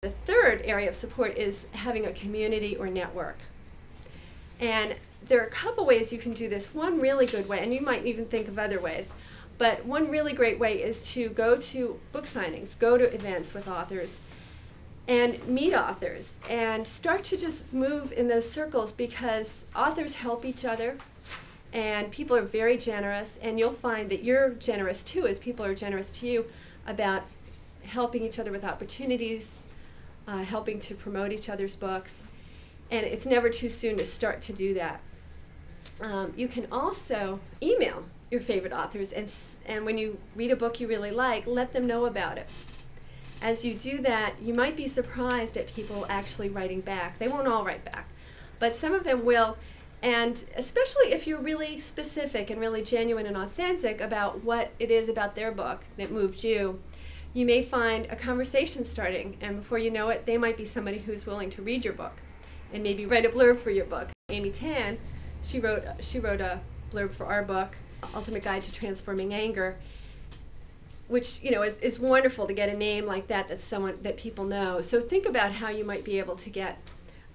The third area of support is having a community or network. And there are a couple ways you can do this. One really good way, and you might even think of other ways, but one really great way is to go to book signings, go to events with authors, and meet authors, and start to just move in those circles, because authors help each other, and people are very generous, and you'll find that you're generous too, as people are generous to you about helping each other with opportunities, helping to promote each other's books. And it's never too soon to start to do that. You can also email your favorite authors, and when you read a book you really like, let them know about it. As you do that, you might be surprised at people actually writing back. They won't all write back, but some of them will. And especially if you're really specific and really genuine and authentic about what it is about their book that moved you, you may find a conversation starting, and before you know it, they might be somebody who's willing to read your book and maybe write a blurb for your book. Amy Tan, she wrote a blurb for our book, Ultimate Guide to Transforming Anger, which is wonderful to get a name like that that's someone that people know. So think about how you might be able to get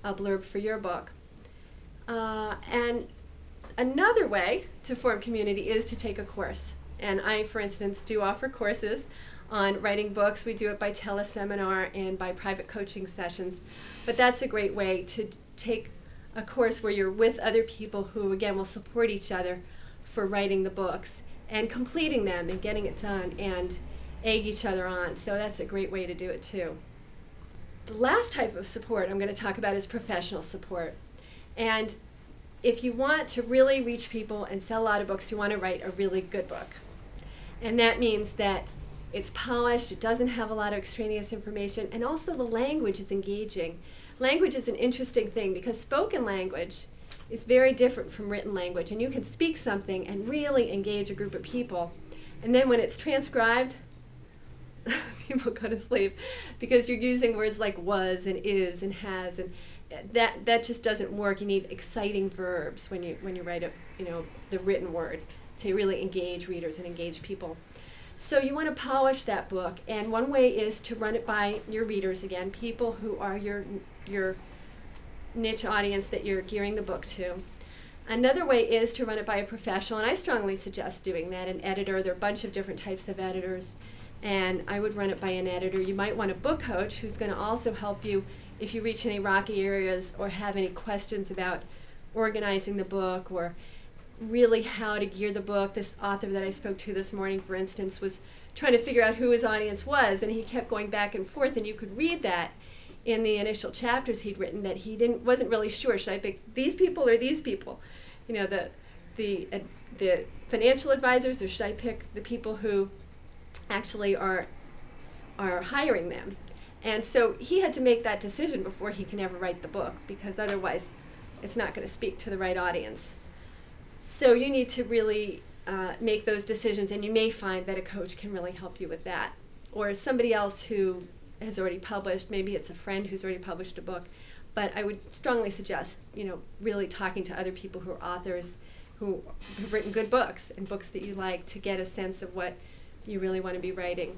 a blurb for your book. And another way to form community is to take a course. And I, for instance, do offer courses on writing books. We do it by teleseminar and by private coaching sessions. But that's a great way to take a course where you're with other people who, again, will support each other for writing the books and completing them and getting it done and egg each other on. So that's a great way to do it too. The last type of support I'm going to talk about is professional support. And if you want to really reach people and sell a lot of books, you want to write a really good book. And that means that it's polished, it doesn't have a lot of extraneous information, and also the language is engaging. Language is an interesting thing because spoken language is very different from written language, and you can speak something and really engage a group of people. And then when it's transcribed, people go to sleep because you're using words like was and is and has, and that just doesn't work. You need exciting verbs when you write the written word to really engage readers and engage people. So you want to polish that book, and one way is to run it by your readers, again, people who are your niche audience that you're gearing the book to. Another way is to run it by a professional, and I strongly suggest doing that, an editor. There are a bunch of different types of editors, and I would run it by an editor. You might want a book coach who's going to also help you if you reach any rocky areas or have any questions about organizing the book or really how to gear the book. This author that I spoke to this morning, for instance, was trying to figure out who his audience was, and he kept going back and forth, and you could read that in the initial chapters he'd written that he wasn't really sure. Should I pick these people or these people? The financial advisors, or should I pick the people who actually are hiring them? And so he had to make that decision before he can ever write the book, because otherwise it's not going to speak to the right audience. So you need to really make those decisions, and you may find that a coach can really help you with that. Or somebody else who has already published, maybe it's a friend who's already published a book. But I would strongly suggest, really talking to other people who are authors who have written good books and books that you like to get a sense of what you really want to be writing.